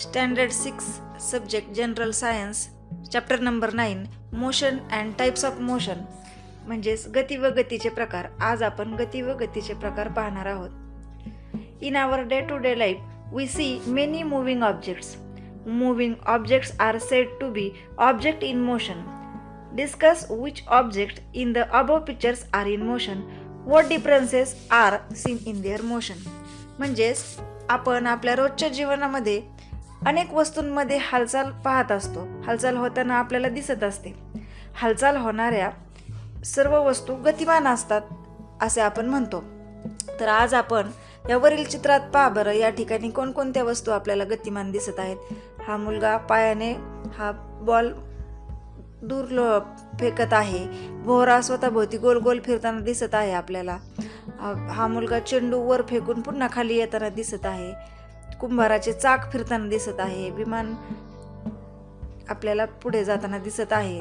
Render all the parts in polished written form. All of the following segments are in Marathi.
Standard 6 Subject General Science Chapter number 9 Motion and Types of Motion म्हणजेच गती व गतीचे प्रकार. आज आपण गती व गतीचे प्रकार पाहणार आहोत. In our day-to-day life, we see many moving objects. Moving objects are said to be object in motion. Discuss which object in the above pictures are in motion. What differences are seen in their motion. म्हणजेच आपण आपल्या रोजच्या जीवनामध्ये अनेक वस्तूंमध्ये हालचाल पाहत असतो. हालचाल होताना आपल्याला दिसत असते. हालचाल होणाऱ्या सर्व वस्तू गतिमान असतात असे आपण म्हणतो. तर आज आपण यावरील चित्रात पहा बरं, या ठिकाणी कोणकोणत्या वस्तू आपल्याला गतिमान दिसत आहेत. हा मुलगा पायाने हा बॉल दूर फेकत आहे. भोवरा स्वतःभोवती गोल गोल फिरताना दिसत आहे आपल्याला. हा मुलगा चेंडू वर फेकून पुन्हा खाली येताना दिसत आहे. कुंभाराचे चाक फिरताना दिसत आहे. विमान आपल्याला पुढे जाताना दिसत आहे.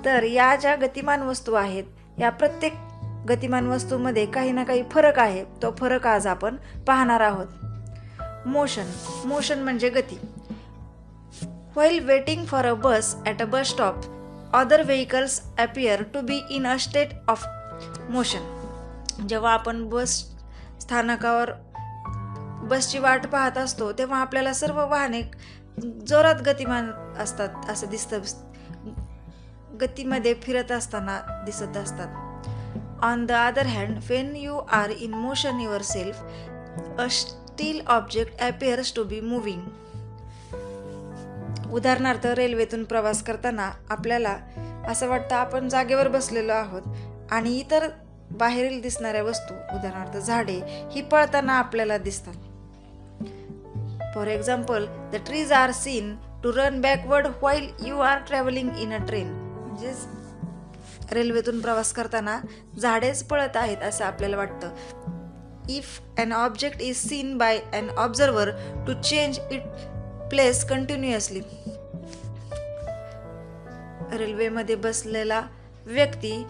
तर या ज्या गतिमान वस्तू आहेत, या प्रत्येक गतिमान वस्तूमध्ये काही ना काही फरक आहे. तो फरक आज आपण पाहणार आहोत. मोशन म्हणजे गती. While waiting for a bus at a bus stop, other vehicles appear to be in a state of motion. जेव्हा आपण बस स्थानकावर बसची वाट पाहत असतो तेव्हा आपल्याला सर्व वाहने जोरात गतिमान असतात असं दिसतं. गतीमध्ये फिरत असताना दिसत असतात. On the other hand, when you are in motion yourself, a still object appears to be moving. उदाहरणार्थ रेल्वेतून प्रवास करताना आपल्याला असं वाटतं आपण जागेवर बसलेलो आहोत आणि इतर बाहेरील दिसणाऱ्या वस्तू, उदाहरणार्थ झाडे, ही पळताना आपल्याला दिसतात. For example, the trees are seen to run backward while you are travelling in a train. म्हणजेच रेल्वेतून प्रवास करताना झाडेच पळत आहेत असं आपल्याला वाटतं. If an object is seen by an observer to change it place continuously. रेल्वेमध्ये बसलेला व्यक्ती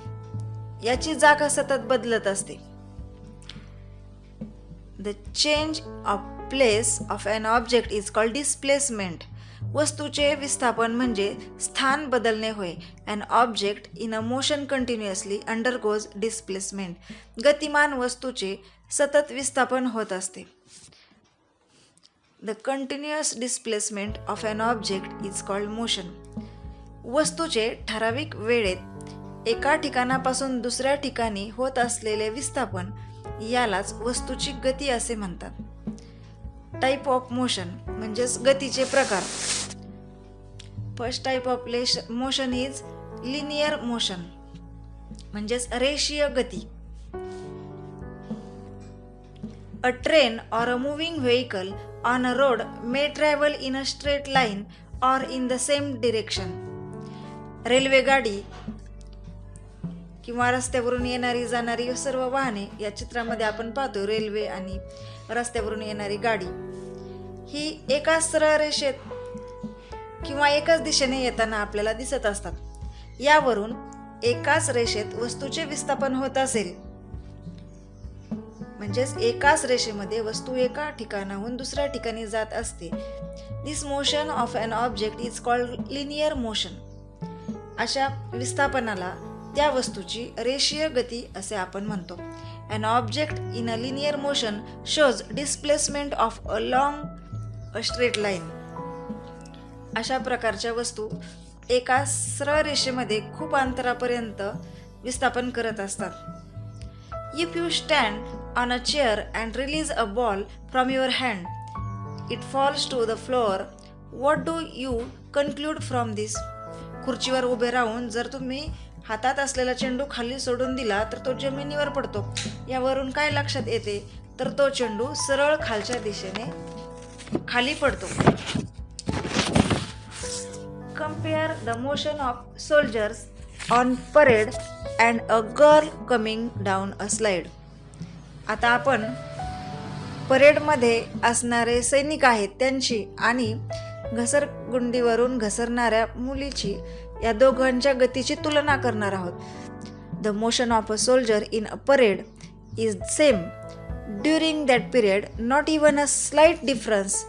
याची जागा सतत बदलत असते. The change of place of an object is called displacement. वस्तूचे विस्थापन म्हणजे स्थान बदलणे होय. An object in a motion continuously undergoes displacement. गतिमान वस्तूचे सतत विस्थापन होत असते. The continuous displacement of an object is called motion. वस्तूचे ठराविक वेळेत एका ठिकाणापासून दुसऱ्या ठिकाणी होत असलेले विस्थापन यालाच वस्तूची गती असे म्हणतात. टाईप ऑफ मोशन म्हणजेच गतीचे प्रकार. First type of motion is linear motion म्हणजेच रेषीय गती. अ train or a moving vehicle on a road may travel in a straight line or in the same direction. रेल्वेगाडी किंवा रस्त्यावरून येणारी जाणारी सर्व वाहने या चित्रामध्ये आपण पाहतो. रेल्वे आणि रस्त्यावरून येणारी गाडी ही एकाच सरळ रेषेत किंवा एकाच दिशेने येताना आपल्याला दिसत असतात. यावरून एकाच रेषेत वस्तूचे विस्थापन होत असेल, म्हणजेच एकाच रेषेमध्ये वस्तू एका ठिकाणाहून दुसऱ्या ठिकाणी जात असते. This motion of an object is called linear motion. अशा विस्थापनाला त्या वस्तूची रेषीय गती असे आपण म्हणतो. An object in a linear motion shows displacement of a long straight line. अशा प्रकारच्या वस्तू एका सरळ रेषेमध्ये खूप अंतरापर्यंत विस्थापन करत असतात. If you stand on a chair and release a ball from your hand, it falls to the floor. What do you conclude from this? खुर्चीवर उभे राहून जर तुम्ही हातात असलेला चेंडू खाली सोडून दिला तर तो जमिनीवर पडतो. यावरून काय लक्षात येते तर तो चेंडू सरळ खालच्या दिशेने खाली पडतो. Compare the motion of soldiers on parade and a girl coming down a slide. आता आपण परेडमध्ये असणारे सैनिक आहेत त्यांची आणि घसरगुंडीवरून घसरणाऱ्या मुलीची या दोघांच्या गतीची तुलना करणार आहोत. The motion of a soldier in a parade is same during that period, not even a slight difference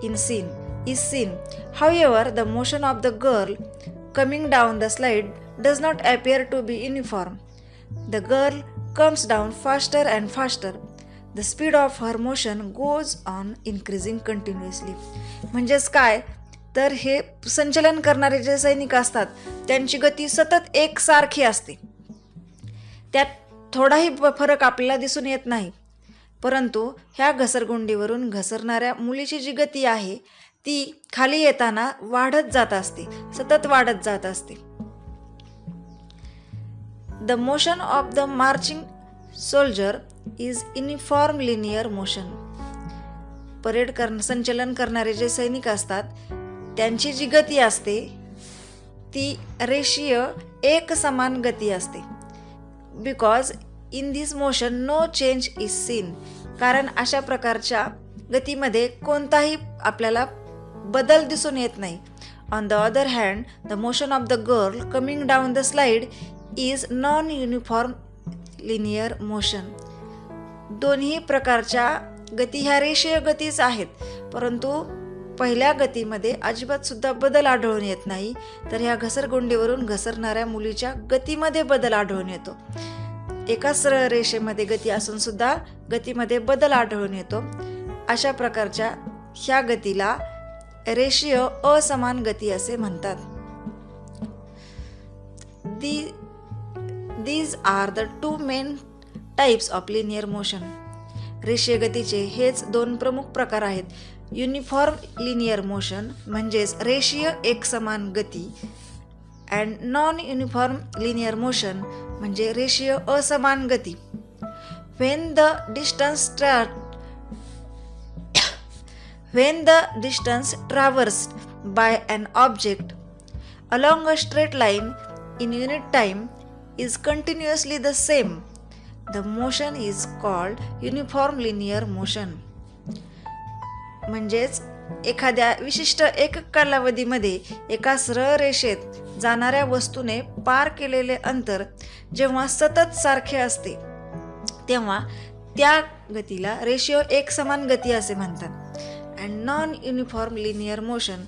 is seen. However, the motion of the girl coming down the slide does not appear to be uniform. The girl comes down faster and faster. The speed of her motion goes on increasing continuously. म्हणजेच काय तर हे संचलन करणारे जे सैनिक असतात त्यांची गती सतत एकसारखी असते. त्यात थोडाही फरक आपल्याला दिसून येत नाही. परंतु ह्या घसरगुंडीवरून घसरणाऱ्या मुलीची जी गती आहे ती खाली येताना वाढत जात असते, सतत वाढत जात असते. The motion of the marching soldier is uniform linear motion. संचलन करणारे जे सैनिक असतात त्यांची जी गती असते ती रेषीय एक समान गती असते. Because in this motion no change is seen. कारण अशा प्रकारच्या गतीमध्ये कोणताही आपल्याला बदल दिसून येत नाही. On the other hand the motion of the girl coming down the slide is non uniform linear motion. दोन्ही प्रकारच्या गती ह्या रेषीय गतीच आहेत, परंतु पहिल्या गतीमध्ये अजिबात सुद्धा बदल आढळून येत नाही, तर ह्या घसरगुंडीवरून घसरणाऱ्या मुलीच्या गतीमध्ये बदल आढळून येतो. एका सरळ रेषेमध्ये गती असून सुद्धा गतीमध्ये बदल आढळून येतो. अशा प्रकारच्या ह्या गतीला रेषीय असमान गती असे म्हणतात. These are the two main types of linear motion. रेषीय गतीचे हेच दोन प्रमुख प्रकार आहेत. युनिफॉर्म लिनियर मोशन म्हणजेच रेषीय एकसमान गती and non uniform linear motion म्हणजे रेषीय असमान गती. When the distance traversed by an object along a straight line in unit time is continuously the same, the motion is called uniform linear motion. म्हणजेच एखाद्या विशिष्ट एकक कालावधीमध्ये एका सरळ रेषेत जाणाऱ्या वस्तूने पार केलेले अंतर जेव्हा सतत सारखे असते तेव्हा त्या गतीला रेषीय एकसमान गती असे म्हणतात. And non uniform linear motion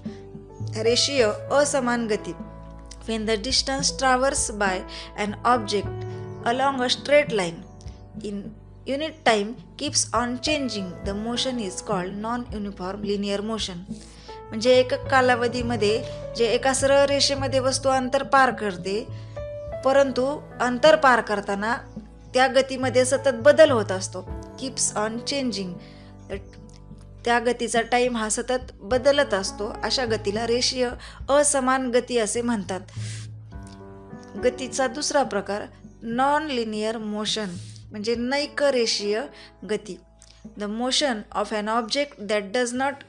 रेषीय असमान गती. when the distance traversed by an object along a straight line in unit time keeps on changing, the motion is called non-uniform linear motion. म्हणजे एकक कालावधीमध्ये जे एका सरळ रेषेमध्ये वस्तू अंतर पार करते, परंतु अंतर पार करताना त्या गतीमध्ये सतत बदल होत असतो. कीप्स ऑन चेंजिंग, त्या गतीचा टाईम हा सतत बदलत असतो. अशा गतीला रेषीय असमान गती असे म्हणतात. गतीचा दुसरा प्रकार नॉन लिनियर मोशन म्हणजे नैक रेषीय गती. The motion of an object that does not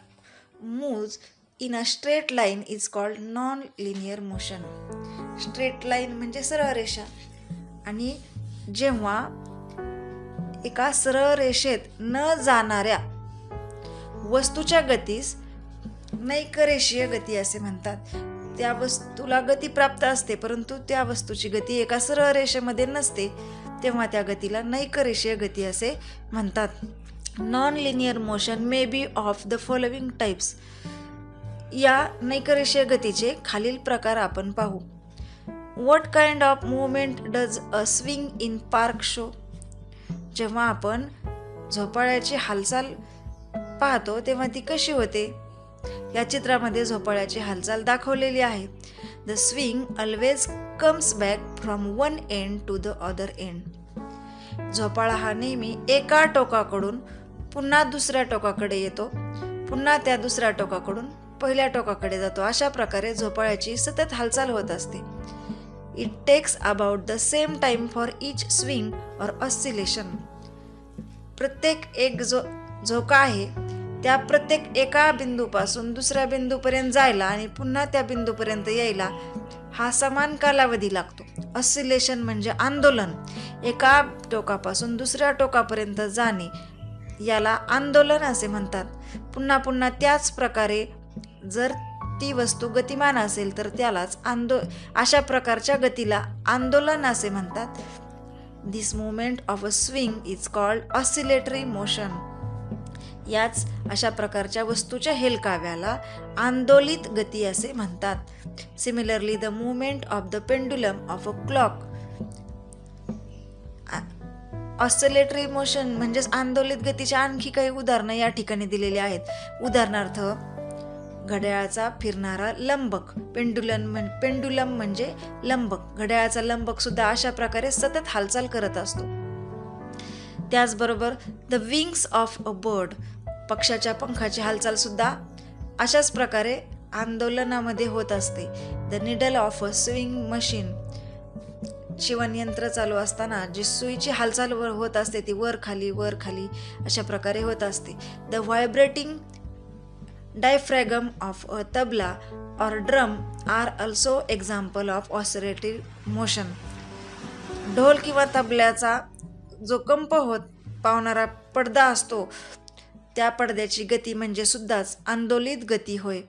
moves in a straight line is called non linear motion. Straight line म्हणजे सरळ रेषा, आणि जेव्हा एका सरळ रेषेत न जाणाऱ्या वस्तूच्या गतीस नैकरेषीय गती असे म्हणतात. त्या वस्तूला गती प्राप्त असते परंतु त्या वस्तूची गती एका सरळ रेषेमध्ये नसते, तेव्हा त्या गतीला नैकरेषीय गती असे म्हणतात. Non linear motion may be of the following types. या नैकरेषीय गतीचे खालील प्रकार आपण पाहू. What kind of movement does a swing in park show. जेव्हा आपण झोपाळ्याची हालचाल पाहतो तेव्हा ती कशी होते. या चित्रामध्ये झोपाळ्याची हालचाल दाखवलेली आहे. The swing always comes back from one end to the other end. झोपाळा हा नेहमी एका टोकाकडून पुन्हा दुसऱ्या टोकाकडे येतो, पुन्हा त्या दुसऱ्या टोकाकडून पहिल्या टोकाकडे जातो. अशा प्रकारे झोपाळ्याची सतत हालचाल होत असते. It takes about the same time for each swing or oscillation. प्रत्येक एक जो झोका आहे त्या प्रत्येक एका बिंदूपासून दुसऱ्या बिंदूपर्यंत जायला आणि पुन्हा त्या बिंदूपर्यंत यायला हा समान कालावधी लागतो. ऑसिलेशन म्हणजे आंदोलन. एका टोकापासून दुसऱ्या टोकापर्यंत जाणे याला आंदोलन असे म्हणतात. पुन्हा पुन्हा त्याच प्रकारे जर ती वस्तू गतिमान असेल तर त्यालाच अशा प्रकारच्या गतीला आंदोलन असे म्हणतात. This movement of a swing is called oscillatory motion. याच अशा प्रकारच्या वस्तूच्या हेलकाव्याला आंदोलित गती असे म्हणतात. Similarly the movement of the pendulum of a clock, oscillatory motion म्हणजेच आंदोलित गतीचे आणखी काही उदाहरणं या ठिकाणी दिलेली आहेत. उदाहरणार्थ घड्याळाचा फिरणारा लंबक, पेंडुलम म्हणजे लंबक. घड्याळाचा लंबक सुद्धा अशा प्रकारे सतत हालचाल करत असतो. त्याचबरोबर the wings of a bird, पक्षाच्या पंखाची हालचाल सुद्धा अशाच प्रकारे आंदोलनामध्ये होत असते. The needle of a sewing machine, शिवणयंत्र चालू असताना जी सुईची हालचाल होत असते ती वर खाली अशा प्रकारे होत असते. The vibrating diaphragm of a tabla और drum are also example of oscillatory motion. ढोल किंवा तबल्याचा जो कंप होत पावणारा पडदा असतो त्या पडद्याची गती म्हणजे सुद्धाच आंदोलित गती होय.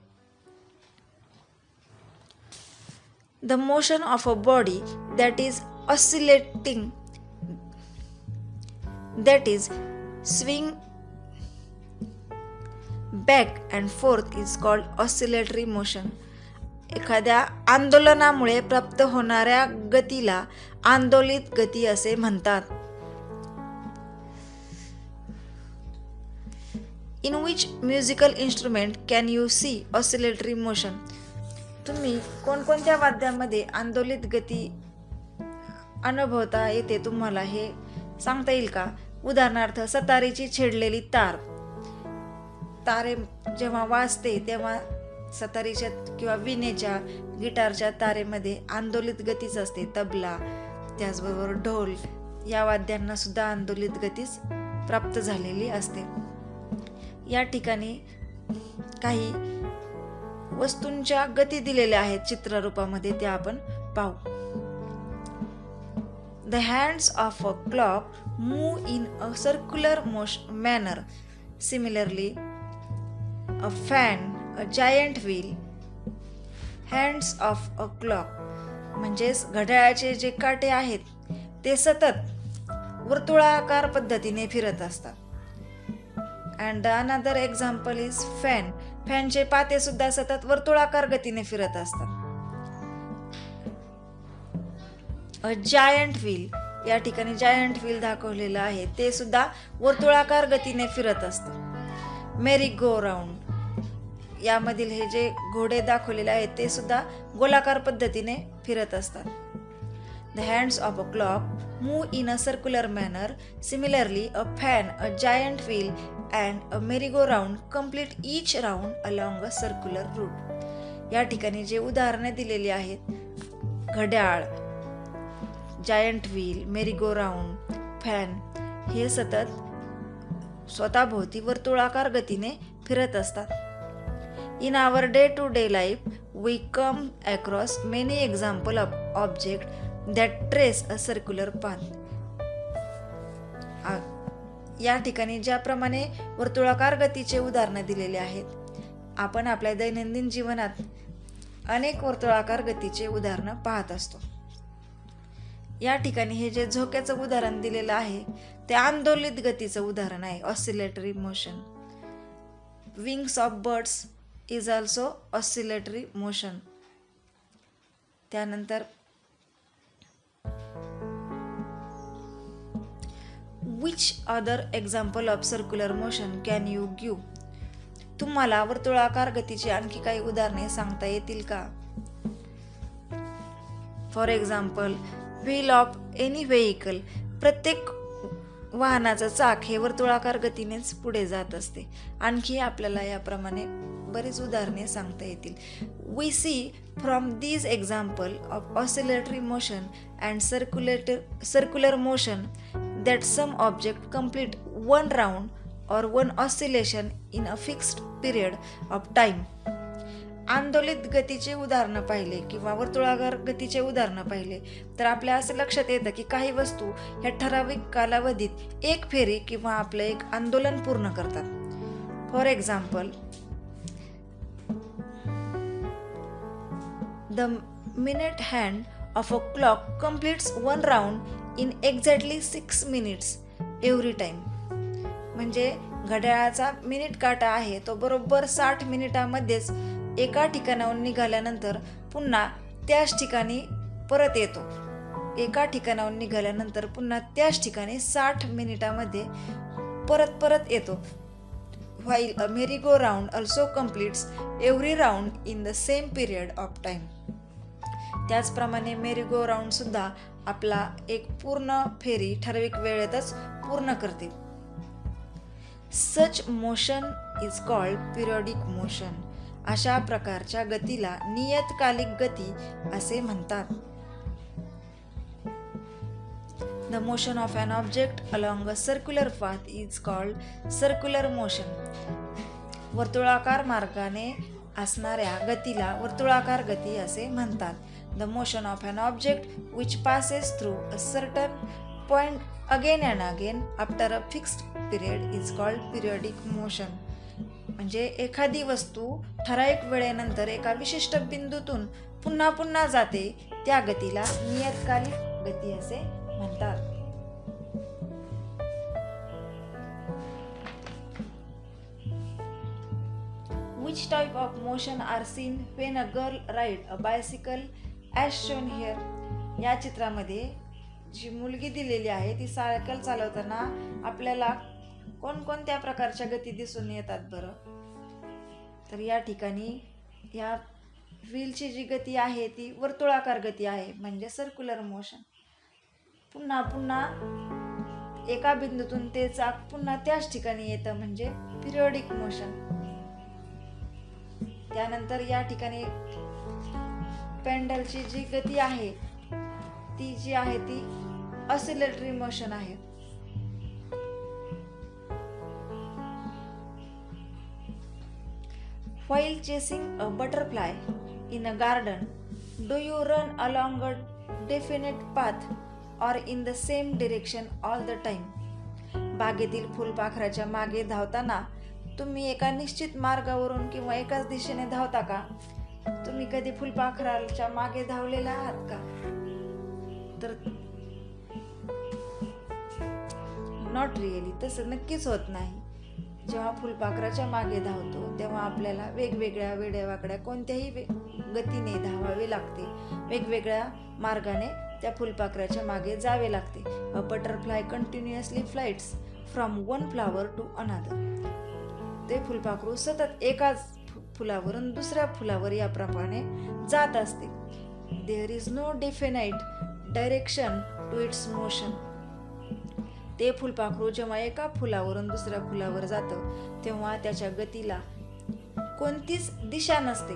The motion of a body that is oscillating, that is swing back and forth is called oscillatory motion. एखाद्या आंदोलनामुळे प्राप्त होणाऱ्या गतीला आंदोलित गती असे म्हणतात. In which musical instrument can you see oscillatory motion? तुम्ही कोणकोणत्या वाद्यामध्ये आंदोलित गती अनुभवता येते तुम्हाला हे सांगता येईल का? उदाहरणार्थ सतारीची छेडलेली तारे जेव्हा वाजते तेव्हा सतारीच्या किंवा विणेच्या गिटारच्या तारेमध्ये आंदोलित गतीच असते. तबला त्याचबरोबर ढोल या वाद्यांना सुद्धा आंदोलित गतीच प्राप्त झालेली असते. या ठिकाणी काही वस्तूंच्या गती दिलेल्या आहेत चित्ररूपामध्ये, त्या आपण पाहू. The hands of a clock move in a circular manner. Similarly a fan, a giant wheel. Hands of a clock म्हणजेच घड्याळाचे जे काटे आहेत ते सतत वर्तुळाकार पद्धतीने फिरत असतात. And another example is fan. फॅनचे पाते सुद्धा सतत वर्तुळाकार गतीने फिरत असतात. अ जायंट व्हील, या ठिकाणी जायंट व्हील दाखवलेलं आहे ते सुद्धा वर्तुळाकार गतीने फिरत असतं. मेरी गो राऊंड, यामधील हे जे घोडे दाखवलेले आहेत ते सुद्धा गोलाकार पद्धतीने फिरत असतात. The hands of a clock move in a circular manner. Similarly, a fan, a giant wheel, and a merry-go-round complete each round along a circular route. या ठिकाणी जे उदाहरणे दिलेली आहेत, घड्याळ, जायंट व्हील, मेरी-गो-राऊंड, फॅन, हे सतत स्वतःभोवती वर्तुळाकार गतीने फिरत असतात. In our day-to-day life, we come across many examples of objects that trace a circular path. या ठिकाणी ज्याप्रमाणे वर्तुळाकार गतीचे उदाहरणं दिलेले आहेत, आपण आपल्या दैनंदिन जीवनात अनेक वर्तुळाकार गतीचे उदाहरणं पाहत असतो. या ठिकाणी हे जे झोक्याचं उदाहरण दिलेलं आहे ते आंदोलित गतीचं उदाहरण आहे, oscillatory motion. Wings of birds is also oscillatory motion. त्यानंतर Which other example of circular motion can you give? तुम्हाला वर्तुळाकार गतीची आणखी काही उदाहरणे सांगता येतील का? For example, wheel of any vehicle. प्रत्येक वाहनाचं चाक हे वर्तुळाकार गतीनेच पुढे जात असते. आणखी आपल्याला याप्रमाणे बरीच उदाहरणे सांगता येतील. We see from these example of oscillatory motion and circular motion that some object complete one round or one oscillation in a fixed period of time. आंदोलित गतीचे उदाहरणं पाहिले किंवा वर्तुळाकार गतीचे उदाहरणं पाहिले तर आपल्या असं लक्षात येतं की काही वस्तू ह्या ठराविक कालावधीत एक फेरी किंवा आपलं एक आंदोलन पूर्ण करतात. For example, the minute hand of a clock completes one round in exactly 6 minutes every time. म्हणजे घड्याळाचा मिनिट काटा आहे तो बरोबर 60 मिनिटामध्येच एका ठिकाणाहून निघाल्यानंतर पुन्हा त्याच ठिकाणी परत येतो. एका ठिकाणाहून निघाल्यानंतर पुन्हा त्याच ठिकाणी 60 मिनिटामध्ये परत येतो. While a merry-go-round also completes every round in the same period of time. त्याचप्रमाणे मेरी गो राऊंड सुद्धा आपला एक पूर्ण फेरी ठराविक वेळेतच पूर्ण करते. Such motion is called periodic motion. अशा प्रकारच्या गतीला नियतकालिक गती असे म्हणतात. The motion of an object along a circular path is called circular motion. वर्तुळाकार मार्गाने असणाऱ्या गतीला वर्तुळाकार गती असे म्हणतात. The motion of an object which passes through a certain point again and again after a fixed period is called periodic motion. म्हणजे एखादी वस्तू ठराविक वेळेनंतर एका विशिष्ट बिंदूतून पुन्हा पुन्हा जाते त्या गतीला नियतकालिक गती असे म्हणतात. Which type of motion are seen when a girl ride a bicycle as shown here? या चित्रामध्ये जी मुलगी दिलेली आहे ती सायकल चालवताना आपल्याला कोणकोणत्या प्रकारच्या गती दिसून येतात बरं? तर या ठिकाणी या व्हीलची जी गती आहे ती वर्तुळाकार गती आहे म्हणजे सर्क्युलर मोशन. पुन्हा पुन्हा एका बिंदूतून ते चाक पुन्हा त्याच ठिकाणी येतं म्हणजे पिरियडिक मोशन. त्यानंतर या ठिकाणी पेंडलची जी गती आहे ती ऑसिलेटरी मोशन आहे. While chasing a butterfly in a garden, do you run along a definite path or in the same direction all the time? बागेतील फुलपाखराच्या मागे धावताना तुम्ही एका निश्चित मार्गावरून किंवा एकाच दिशेने धावता का? तुम्ही कधी फुलपाखराच्या मागे धावलेला आहात का? तर नॉट रिअली, तसं नक्कीच होत नाही. जेव्हा फुलपाखराच्या मागे धावतो तेव्हा आपल्याला वेगवेगळ्या वेड्यावाकड्या कोणत्याही गतीने धावावे लागते. वेगवेगळ्या मार्गाने त्या फुलपाखराच्या मागे जावे लागते. A butterfly continuously flights from one flower to another. ते फुलपाखरू सतत एकाच फुलावरून दुसऱ्या फुलावर याप्रमाणे जात असते. There is no definite direction to its motion. ते फुलपाखरू जेव्हा एका फुलावरून दुसऱ्या फुलावर जातं तेव्हा त्याच्या गतीला कोणतीच दिशा नसते.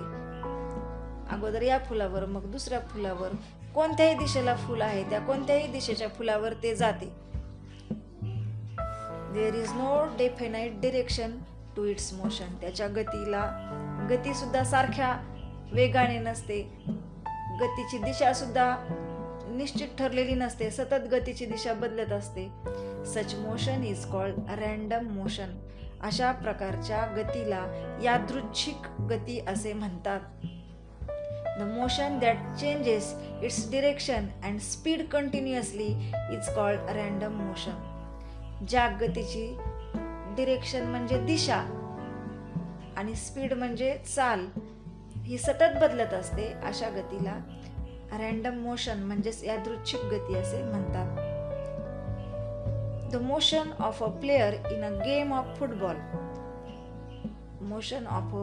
अगोदर या फुलावर मग दुसऱ्या फुलावर कोणत्याही दिशेला फुल आहे त्या कोणत्याही दिशेच्या फुलावर ते जाते. There is no definite direction to its motion. त्याच्या गती सुद्धा सारख्या वेगाने नसते. गतीची दिशा सुद्धा निश्चित ठरलेली नसते. सतत गतीची दिशा बदलत असते. Such motion is called random motion. अशा प्रकारच्या गतीला यादृच्छिक गती असे म्हणतात. The motion that changes its direction and speed continuously is called random motion. ज्या गतीची डिरेक्शन म्हणजे दिशा आणि स्पीड म्हणजे चाल ही सतत बदलत असते अशा गतीला रॅन्डम मोशन म्हणजेच यादृच्छिक गती असे म्हणतात. The motion of a player in a game of football. Motion of a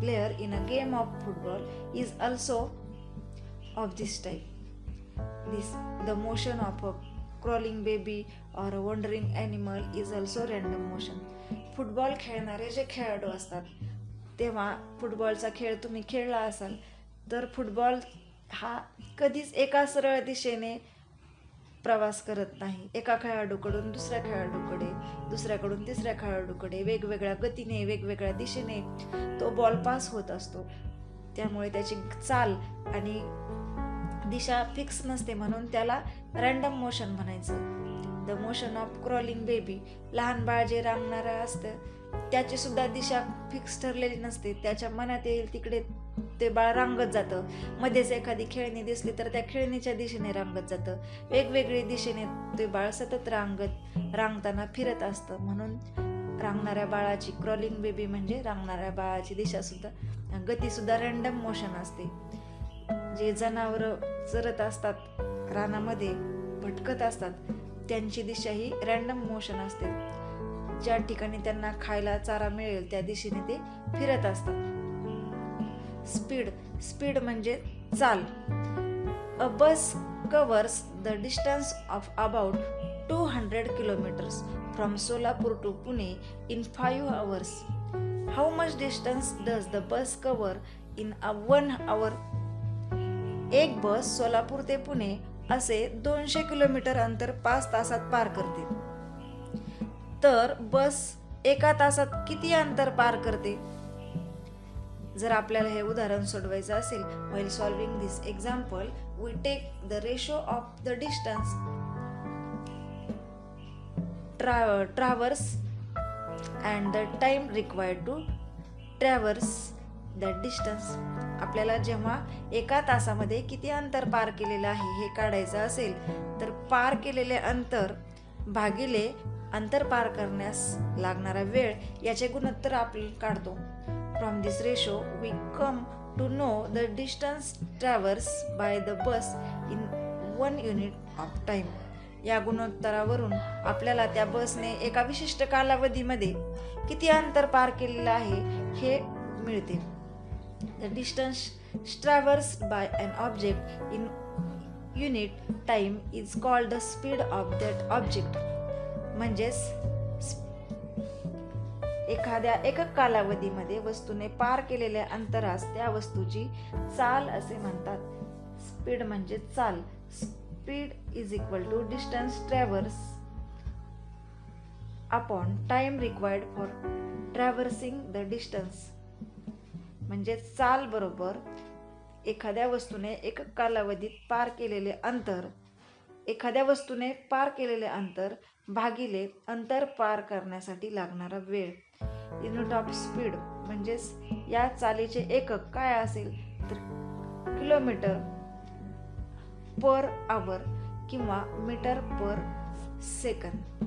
player in a game of football is also of this type. The motion of a crawling baby or a wandering animal is also random motion. Football खेळणारे जे खेळाडू असतात तेव्हा फुटबॉलचा खेळ तुम्ही खेळला असाल तर फुटबॉल हा कधीच एका सरळ दिशेने प्रवास करत नाही. एका खेळाडूकडून दुसऱ्या खेळाडूकडे, दुसऱ्याकडून तिसऱ्या खेळाडूकडे वेगवेगळ्या गतीने वेगवेगळ्या दिशेने तो बॉल पास होत असतो. त्यामुळे त्याची चाल आणि दिशा फिक्स नसते म्हणून त्याला रॅन्डम मोशन म्हणायचं. The motion of crawling baby. लहान बाळ जे रांगणारं असतं त्याची सुद्धा दिशा फिक्स ठरलेली नसते. त्याच्या मनात येईल तिकडे ते बाळ रांगत जातं. मध्येच एखादी खेळणी दिसली तर त्या खेळणीच्या दिशेने रांगत जातं. वेगवेगळी दिशेने ते बाळ सतत रांगताना फिरत असतं म्हणून रांगणाऱ्या बाळाची, क्रॉलिंग बेबी म्हणजे रांगणाऱ्या बाळाची गतीसुद्धा रँडम मोशन असते. जे जनावरं चरत असतात, रानामध्ये भटकत असतात, त्यांची दिशा ही रँडम मोशन असते. ज्या ठिकाणी त्यांना खायला चारा मिळेल त्या दिशेने ते फिरत असतात. स्पीड म्हणजे चाल. A bus covers the distance of about 200 kilometers from Solapur to Pune in 5 hours. How much distance does the bus cover in a 1 hour? एक बस सोलापूर ते पुणे असे 200 किलोमीटर अंतर 5 तासात पार करते. तर बस एका तासात किती अंतर पार करते? जर आपल्याला हे उदाहरण सोडवायचं असेल, while solving this example, we take the ratio of the distance traverse and the time required to traverse that distance. आपल्याला जेव्हा एका तासामध्ये किती अंतर पार केलेलं आहे हे काढायचं असेल, तर पार केलेले अंतर भागिले अंतर पार करण्यास लागणारा वेळ याचे गुणोत्तर आपण काढतो. From this ratio, we come to know the distance traversed by the bus in 1 unit of time. या गुणोत्तरावरून आपल्याला त्या बसने एका विशिष्ट कालावधीमध्ये किती अंतर पार केलेलं आहे हे मिळते. The distance traversed by an object in unit time is called the speed of that object. म्हणजेच एखाद्या एकक कालावधीमध्ये वस्तूने पार केलेल्या अंतरास त्या वस्तूची चाल असे म्हणतात. स्पीड म्हणजे चाल. Speed is equal to distance traverse upon time required for traversing the distance. म्हणजे चाल बरोबर एखाद्या वस्तूने एकक कालावधीत पार केलेले अंतर, एखाद्या वस्तूने पार केलेले अंतर भागिले अंतर पार करण्यासाठी लागणारा वेळ. युनिट ऑफ स्पीड म्हणजेच या चालीचे एकक काय असेल तर किलोमीटर पर आवर किंवा metre per second.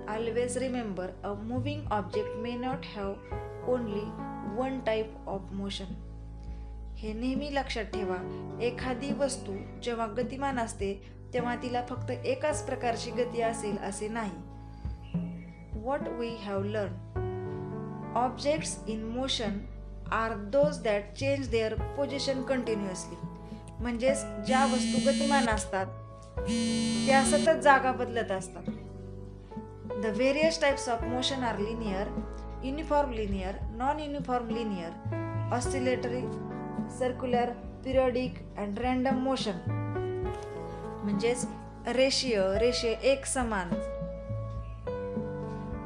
Always remember, a moving object may not have only one type of motion. हे नेहमी लक्षात ठेवा, एखादी वस्तू जेव्हा गतिमान असते तेव्हा तिला फक्त एकाच प्रकारची गती असेल असे नाही. What we have learned, objects in motion are those that change their position continuously. म्हणजेच ज्या वस्तू गतिमान असतात त्या सतत जागा बदलत असतात. The various types of motion are linear, uniform linear, non-uniform linear, oscillatory, circular, periodic and random motion. म्हणजेच रेषीय एक समान,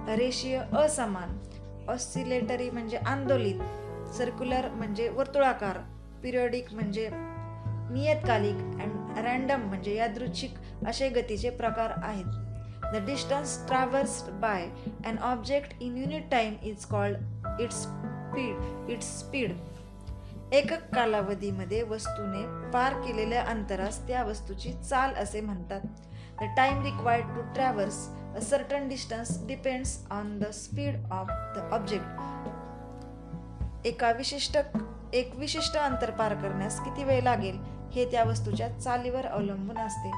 रेषीय असमान, ऑसिलेटरी म्हणजे आंदोलित, सर्क्युलर म्हणजे वर्तुळाकार, पिरियडिक म्हणजे नियतकालिक अँड रँडम म्हणजे यादृच्छिक असे गतीचे प्रकार आहेत. The distance traversed by an object in unit time is called its speed. एकक कालावधीमध्ये वस्तूने पार केलेल्या अंतरास त्या वस्तूची चाल असे म्हणतात. The time required to traverse a certain distance depends on the speed of the object. एक विशिष्ट अंतर पार करण्यास किती वेळ लागेल हे त्या वस्तूच्या चालीवर अवलंबून असते.